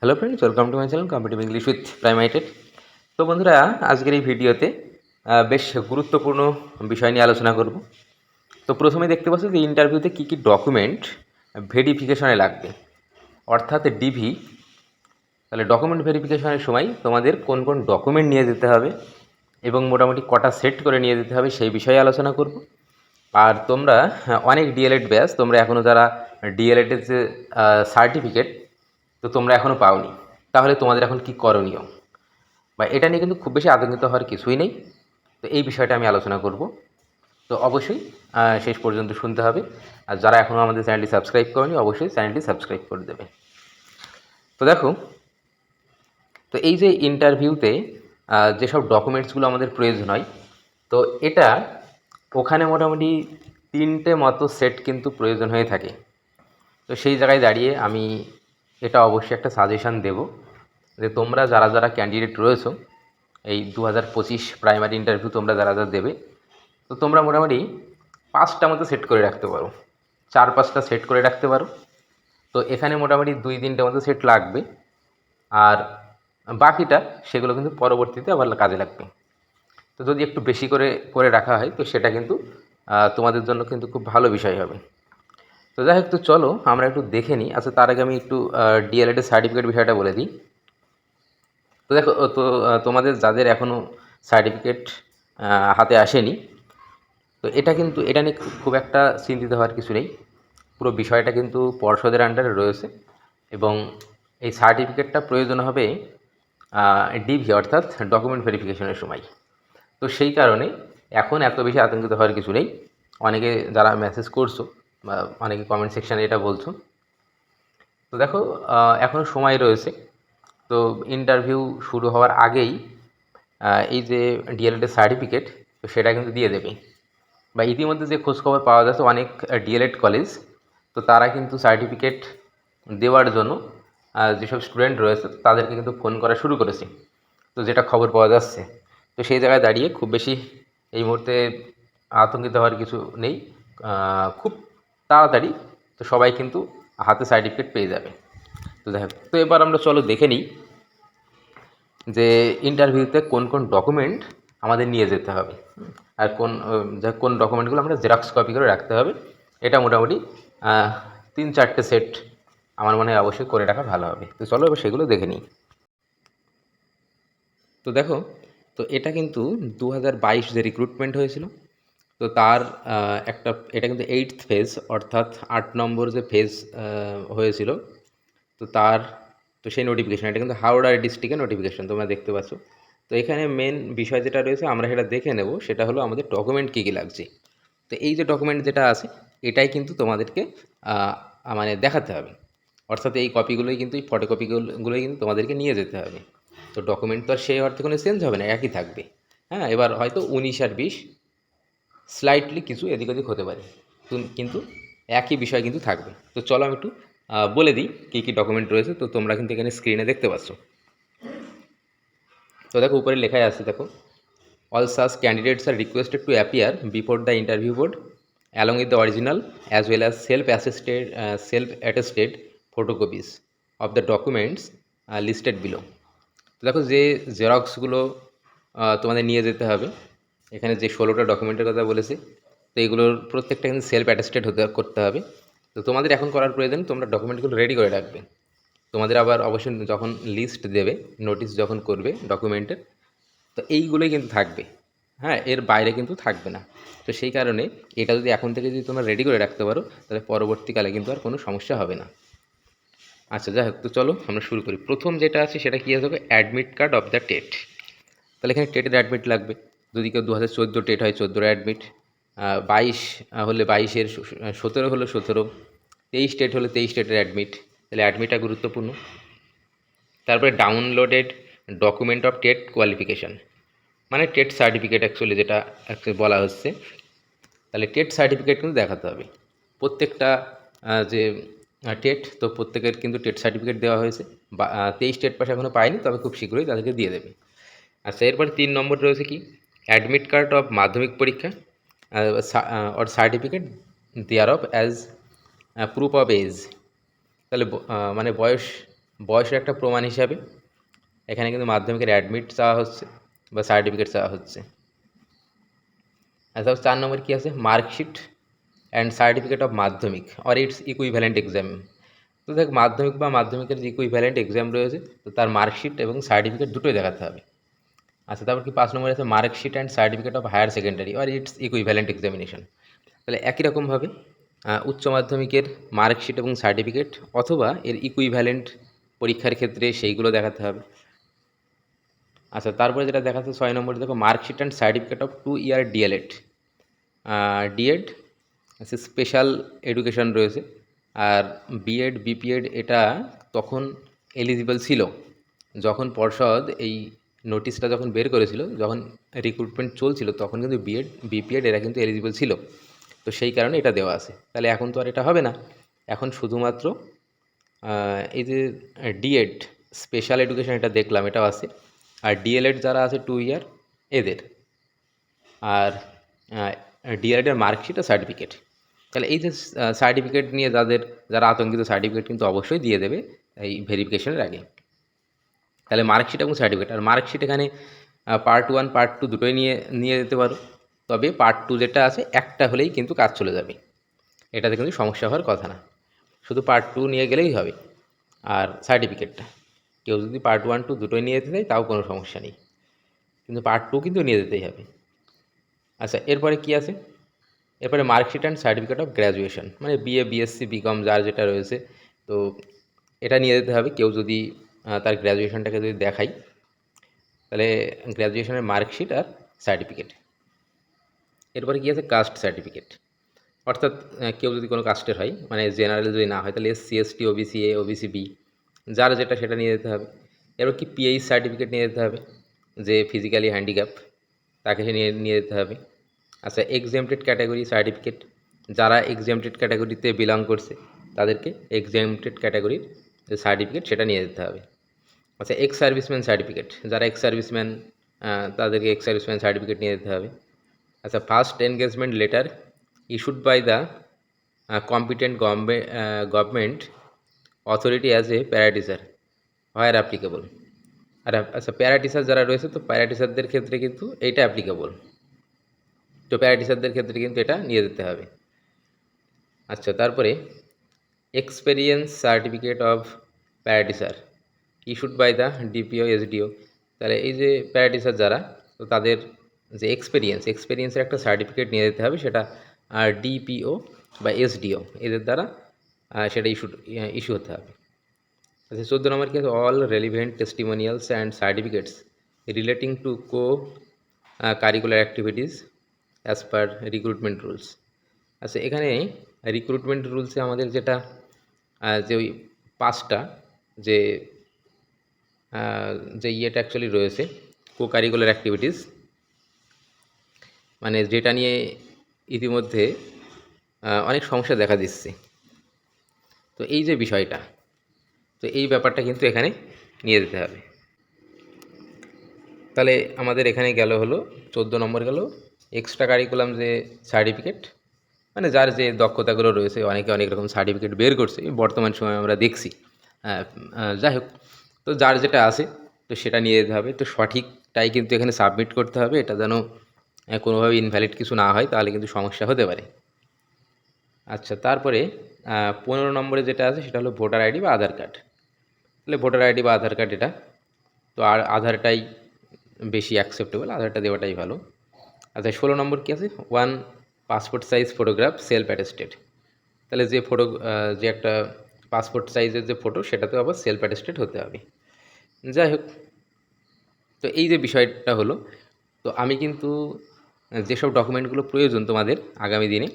Hello friends, welcome to my channel competitive English with প্রাইমাইটেড। তো বন্ধুরা, আজকের এই ভিডিওতে বেশ গুরুত্বপূর্ণ বিষয় নিয়ে আলোচনা করব। তো প্রথমে দেখতে পাচ্ছি যে ইন্টারভিউতে কী কী ডকুমেন্ট ভেরিফিকেশনে লাগবে, অর্থাৎ ডিভি। তাহলে ডকুমেন্ট ভেরিফিকেশনের সময় তোমাদের কোন কোন ডকুমেন্ট নিয়ে যেতে হবে এবং মোটামুটি কটা সেট করে নিয়ে যেতে হবে সেই বিষয়ে আলোচনা করব। আর তোমরা অনেক ডিএলএড ব্যাচ, তোমরা এখনও যারা ডিএলএডের যে সার্টিফিকেট, তো তোমরা এখনও পাওনি, তাহলে তোমাদের এখন কি করণীয়, বা এটা নিয়ে কিন্তু খুব বেশি আতঙ্কিত হওয়ার কিছুই নেই। তো এই বিষয়টা আমি আলোচনা করব। তো অবশ্যই শেষ পর্যন্ত শুনতে হবে। আর যারা এখনও আমাদের চ্যানেলটি সাবস্ক্রাইব করেনি, অবশ্যই চ্যানেলটি সাবস্ক্রাইব করে দেবে। তো দেখো, তো এই যে ইন্টারভিউতে যেসব ডকুমেন্টসগুলো আমাদের প্রয়োজন হয়, তো এটা ওখানে মোটামুটি 3টে মতো সেট কিন্তু প্রয়োজন হয়ে থাকে। তো সেই জায়গায় দাঁড়িয়ে আমি এটা অবশ্যই একটা সাজেশান দেব যে তোমরা যারা যারা ক্যান্ডিডেট রয়েছো, এই 2025 প্রাইমারি ইন্টারভিউ তোমরা যারা যারা দেবে, তো তোমরা মোটামুটি 5টা মতো সেট করে রাখতে পারো, 4-5টা সেট করে রাখতে পারো। তো এখানে মোটামুটি 2-3টে মতো সেট লাগবে, আর বাকিটা সেগুলো কিন্তু পরবর্তীতে আবার কাজে লাগবে। তো যদি একটু বেশি করে করে রাখা হয়, তো সেটা কিন্তু তোমাদের জন্য কিন্তু খুব ভালো বিষয় হবে। তো যাই হোক, তো চলো আমরা একটু দেখে নিই। আচ্ছা, তার আগে আমি একটু ডিএলএডের সার্টিফিকেট বিষয়টা বলে দিই। তো দেখো, তো তোমাদের যাদের এখনও সার্টিফিকেট হাতে আসেনি, তো এটা নিয়ে খুব একটা চিন্তিত হওয়ার কিছু নেই। পুরো বিষয়টা কিন্তু পর্ষদের আন্ডারে রয়েছে, এবং এই সার্টিফিকেটটা প্রয়োজন হবে ডিভি, অর্থাৎ ডকুমেন্ট ভেরিফিকেশনের সময়। তো সেই কারণে এখন এত বেশি আতঙ্কিত হওয়ার কিছু নেই। অনেকে যারা মেসেজ করছো বা অনেকে কমেন্ট সেকশানে এটা বলছো, তো দেখো এখনও সময় রয়েছে। তো ইন্টারভিউ শুরু হওয়ার আগেই এই যে ডিএলএডের সার্টিফিকেট, তো সেটা কিন্তু দিয়ে দেবে। বা ইতিমধ্যে যে খোঁজখবর পাওয়া যাচ্ছে, অনেক ডিএলএড কলেজ, তো তারা কিন্তু সার্টিফিকেট দেওয়ার জন্য যেসব স্টুডেন্ট রয়েছে তাদেরকে কিন্তু ফোন করা শুরু করেছে। তো যেটা খবর পাওয়া যাচ্ছে, তো সেই জায়গায় দাঁড়িয়ে খুব বেশি এই মুহূর্তে আতঙ্কিত হওয়ার কিছু নেই। খুব তাড়াতাড়ি তো সবাই কিন্তু হাতে সার্টিফিকেট পেয়ে যাবে। তো দেখো, তো এবার আমরা চলো দেখে নিই যে ইন্টারভিউতে কোন কোন ডকুমেন্ট আমাদের নিয়ে যেতে হবে, আর কোন ডকুমেন্টগুলো আমরা জেরক্স কপি করে রাখতে হবে। এটা মোটামুটি 3-4টে সেট আমার মনে হয় অবশ্যই করে রাখা ভালো হবে। তো চলো এবার সেগুলো দেখে নিই। তো দেখো, তো এটা কিন্তু 2022 যে রিক্রুটমেন্ট হয়েছিল, তো তার এটা কিন্তু 8th ফেজ, অর্থাৎ 8 নম্বর যে ফেজ হয়েছিল, তো সেই নোটিফিকেশান, এটা কিন্তু হাওড়া ডিস্ট্রিক্টের নোটিফিকেশান তোমরা দেখতে পাচ্ছ। তো এখানে মেন বিষয় যেটা রয়েছে আমরা সেটা দেখে নেব, সেটা হলো আমাদের ডকুমেন্ট কী কী লাগছে। তো এই যে ডকুমেন্ট যেটা আছে, এটাই কিন্তু তোমাদেরকে মানে দেখাতে হবে, অর্থাৎ এই কপিগুলোই কিন্তু, এই ফটোকপিগুলোই কিন্তু তোমাদেরকে নিয়ে যেতে হবে। তো ডকুমেন্ট তো আর সেই অর্থে কোনো চেঞ্জ হবে না, একই থাকবে। হ্যাঁ, এবার হয়তো 19 আর 20 স্লাইটলি কিছু এদিক ওদিক হতে পারে, কিন্তু একই বিষয় কিন্তু থাকবে। তো চলো আমি একটু বলে দিই কী কী ডকুমেন্ট রয়েছে। তো তোমরা কিন্তু এখানে স্ক্রিনে দেখতে পাচ্ছ। তো দেখো, উপরে লেখাই আছে, দেখো, all such candidates are requested to appear before the interview board along with the original as well as self-attested photocopies of the documents listed below. তো দেখো, যে জেরক্সগুলো তোমাদের নিয়ে যেতে হবে, এখানে যে 16টা ডকুমেন্টের কথা বলেছি, তো এগুলোর প্রত্যেকটা কিন্তু সেলফ অ্যাটেস্টেড করতে হবে। তো তোমাদের এখন করার প্রয়োজন, তোমরা ডকুমেন্টগুলো রেডি করে রাখবে। তোমাদের আবার অবশ্যই যখন লিস্ট দেবে, নোটিশ যখন করবে ডকুমেন্টের, তো এইগুলোই কিন্তু থাকবে। হ্যাঁ, এর বাইরে কিন্তু থাকবে না। তো সেই কারণে এটা যদি এখন থেকে যদি তোমরা রেডি করে রাখতে পারো, তাহলে পরবর্তীকালে কিন্তু আর কোনো সমস্যা হবে না। আচ্ছা, যাই হোক, তো চলো আমরা শুরু করি। প্রথম যেটা আছে সেটা কী হবে, admit card of the TET. তাহলে এখানে টেটের অ্যাডমিট লাগবে। যদি কেউ 2014 টেট হয়, 14 অ্যাডমিট, 22 হলে 22-এর, 17 হলে 17, 23 টেট হলে 23 টেটের অ্যাডমিট। তাহলে অ্যাডমিটটা গুরুত্বপূর্ণ। তারপরে downloaded document of TET qualification, মানে টেট সার্টিফিকেট অ্যাকচুয়ালি যেটা বলা হচ্ছে। তাহলে টেট সার্টিফিকেট কিন্তু দেখাতে হবে। প্রত্যেকটা যে টেট, তো প্রত্যেকের কিন্তু টেট সার্টিফিকেট দেওয়া হয়েছে। 23 টেট পাস এখনও পায়নি, তবে খুব শীঘ্রই তাদেরকে দিয়ে দেবে। আচ্ছা, এরপরে 3 নম্বর রয়েছে কি, অ্যাডমিট কার্ড অফ মাধ্যমিক পরীক্ষা or certificate thereof as proof of age. তাহলে মানে বয়স বয়সের একটা প্রমাণ হিসাবে এখানে কিন্তু মাধ্যমিকের অ্যাডমিট চাওয়া হচ্ছে বা সার্টিফিকেট চাওয়া হচ্ছে। আচ্ছা 4 নম্বর কী আছে, মার্কশিট অ্যান্ড সার্টিফিকেট অফ মাধ্যমিক অর ইটস ইকুইভ্যালেন্ট এক্সাম। তো দেখ মাধ্যমিক বা মাধ্যমিকের যে ইকুইভ্যালেন্ট এক্সাম রয়েছে তো তার মার্কশিট এবং সার্টিফিকেট দুটোই দেখাতে হবে। আচ্ছা তারপর কি 5 নম্বরে আছে marksheet and certificate of higher secondary or its equivalent examination. তাহলে একই রকমভাবে উচ্চ মাধ্যমিকের মার্কশিট এবং সার্টিফিকেট অথবা এর ইকুইভ্যালেন্ট পরীক্ষার ক্ষেত্রে সেইগুলো দেখাতে হবে। আচ্ছা তারপরে যেটা দেখাচ্ছে 6 নম্বরে দেখো marksheet and certificate of 2 year DElEd. DEd special education রয়েছে, আর বিএড বিপিএড এটা তখন এলিজিবল ছিল যখন পর্ষদ এই নোটিশটা যখন বের করেছিল, যখন রিক্রুটমেন্ট চলছিল তখন কিন্তু বিএড বিপিএড এরা কিন্তু এলিজিবল ছিল, তো সেই কারণে এটা দেওয়া আছে। তাহলে এখন তো আর এটা হবে না, এখন শুধুমাত্র এই যে ডিএড স্পেশাল এডুকেশন এটা দেখলাম এটাও আছে, আর ডিএলএড যারা আছে 2 ইয়ার এদের, আর ডিএলএডের মার্কশিট আর সার্টিফিকেট। তাহলে এই যে সার্টিফিকেট নিয়ে যারা আতঙ্কিত, সার্টিফিকেট কিন্তু অবশ্যই দিয়ে দেবে এই ভেরিফিকেশনের আগে। তাহলে মার্কশিট এবং সার্টিফিকেট, আর মার্কশিট এখানে পার্ট 1 পার্ট 2 দুটোই নিয়ে যেতে পারো, তবে পার্ট 2 যেটা আছে একটা হলেই কিন্তু কাজ চলে যাবে, এটাতে কিন্তু সমস্যা হওয়ার কথা না, শুধু পার্ট 2 নিয়ে গেলেই হবে। আর সার্টিফিকেটটা কেউ যদি পার্ট 1 2 দুটোই নিয়ে যেতে চায় তাও কোনো সমস্যা নেই, কিন্তু পার্ট 2 কিন্তু নিয়ে যেতেই হবে। আচ্ছা এরপরে কি আছে, এরপরে marksheet and certificate of graduation, মানে বিএ বিএসসি বিকম যার যেটা রয়েছে, তো এটা নিয়ে যেতে হবে কেউ যদি তার গ্র্যাজুয়েশনটাকে যদি দেখাই, তাহলে গ্র্যাজুয়েশনের মার্কশিট আর সার্টিফিকেট। এরপরে কী আছে, কাস্ট সার্টিফিকেট, অর্থাৎ কেউ যদি কোনো কাস্টের হয়, মানে জেনারেল যদি না হয় তাহলে SC ST OBC A OBC B যার যেটা সেটা নিয়ে যেতে হবে। এরপর কি পিএইচ সার্টিফিকেট নিয়ে যেতে হবে, যে ফিজিক্যালি হ্যান্ডিক্যাপ তাকে নিয়ে যেতে হবে। আচ্ছা এক্সেমটেড ক্যাটাগরি সার্টিফিকেট, যারা এক্সেমটেড ক্যাটাগরিতে বিলং করছে তাদেরকে এক্সেমটেড ক্যাটাগরির যে সার্টিফিকেট সেটা নিয়ে যেতে হবে। আচ্ছা এক্স সার্ভিসম্যান সার্টিফিকেট, যারা এক্স সার্ভিসম্যান তাদেরকে এক্স সার্ভিসম্যান সার্টিফিকেট নিয়ে যেতে হবে। আচ্ছা first engagement letter issued by the competent government authority as a para teacher where applicable. আর আচ্ছা প্যারাটিসার যারা রয়েছে, তো প্যারাটিসারদের ক্ষেত্রে কিন্তু এইটা অ্যাপ্লিকেবল, তো প্যারাটিসারদের ক্ষেত্রে কিন্তু এটা নিয়ে যেতে হবে। আচ্ছা তারপরে experience certificate of para teacher issued by the DPO SDO. তাহলে এই যে প্যারাটিসার যারা, তো তাদের যে এক্সপেরিয়েন্সের একটা সার্টিফিকেট নিয়ে যেতে হবে, সেটা ডিপিও বা এসডিও এদের দ্বারা সেটা ইস্যু হতে হবে। আচ্ছা 14 নম্বর কি আছে, all relevant testimonials and certificates relating to curricular activities as per recruitment rules. আচ্ছা এখানে রিক্রুটমেন্ট রুলসে আমাদের যেটা যে ওই 5টা যে ইয়েটা অ্যাকচুয়ালি রয়েছে, কারিকুলার অ্যাক্টিভিটিস, মানে যেটা নিয়ে ইতিমধ্যে অনেক সমস্যা দেখা দিচ্ছে, তো এই যে বিষয়টা, তো এই ব্যাপারটা কিন্তু এখানে নিয়ে যেতে হবে। তাহলে আমাদের এখানে গেল হলো 14 নম্বর গেল এক্সট্রা কারিকুলাম যে সার্টিফিকেট, মানে যার যে দক্ষতাগুলো রয়েছে, অনেকে অনেক রকম সার্টিফিকেট বের করছে বর্তমান সময়ে আমরা দেখছি, যাই হোক, তো যার যেটা আছে তো সেটা নিয়ে যেতে হবে, তো সঠিকটাই কিন্তু এখানে সাবমিট করতে হবে, এটা যেন কোনোভাবে ইনভ্যালিড কিছু না হয়, তাহলে কিন্তু সমস্যা হতে পারে। আচ্ছা তারপরে 15 নম্বরে যেটা আছে সেটা হলো ভোটার আইডি বা আধার কার্ড। তাহলে ভোটার আইডি বা আধার কার্ড এটা, তো আর আধারটাই বেশি অ্যাকসেপ্টেবল, আধারটা দেওয়াটাই ভালো। আচ্ছা 16 নম্বর কী আছে, 1 passport size photograph self attested. তাহলে যে একটা পাসপোর্ট সাইজের যে ফটো সেটাতেও আবার সেলফ অ্যাটেস্টেড হতে হবে। যাই হোক, তো এই যে বিষয়টা হলো, তো আমি কিন্তু যেসব ডকুমেন্টগুলো প্রয়োজন তোমাদের আগামী দিনে,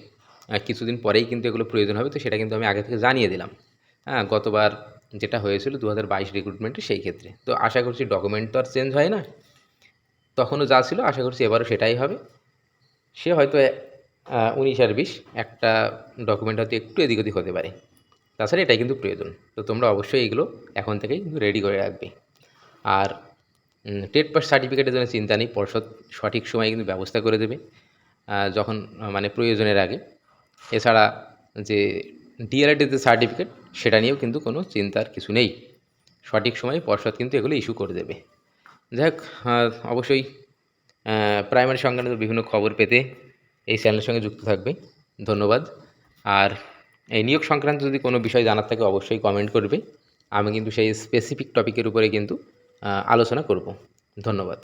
কিছুদিন পরেই কিন্তু এগুলো প্রয়োজন হবে, তো সেটা কিন্তু আমি আগে থেকে জানিয়ে দিলাম। হ্যাঁ গতবার যেটা হয়েছিল 2022 রিক্রুটমেন্টে সেই ক্ষেত্রে, তো আশা করছি ডকুমেন্ট তো আর চেঞ্জ হয় না, তখনও যা ছিল আশা করছি এবারও সেটাই হবে। সে হয়তো 19 আর 20 একটা ডকুমেন্ট হয়তো একটু এদিক ওদিক হতে পারে, তাছাড়া এটাই কিন্তু প্রয়োজন, তো তোমরা অবশ্যই এগুলো এখন থেকেই কিন্তু রেডি করে রাখবে। আর টেট পাস সার্টিফিকেটের জন্য চিন্তা নেই, পর্ষদ সঠিক সময়ে কিন্তু ব্যবস্থা করে দেবে যখন মানে প্রয়োজনের আগে। এছাড়া যে ডিএলএডের যে সার্টিফিকেট সেটা নিয়েও কিন্তু কোনো চিন্তার কিছু নেই, সঠিক সময়ে পর্ষদ কিন্তু এগুলো ইস্যু করে দেবে। যাই হোক, অবশ্যই প্রাইমারি সংক্রান্ত বিভিন্ন খবর পেতে এই চ্যানেলের সঙ্গে যুক্ত থাকবে। ধন্যবাদ। আর এই নিয়োগ সংক্রান্ত যদি কোনো বিষয় জানার থাকে অবশ্যই কমেন্ট করবে। আমি কিন্তু সেই স্পেসিফিক টপিকের উপরে কিন্তু আলোচনা করব। ধন্যবাদ।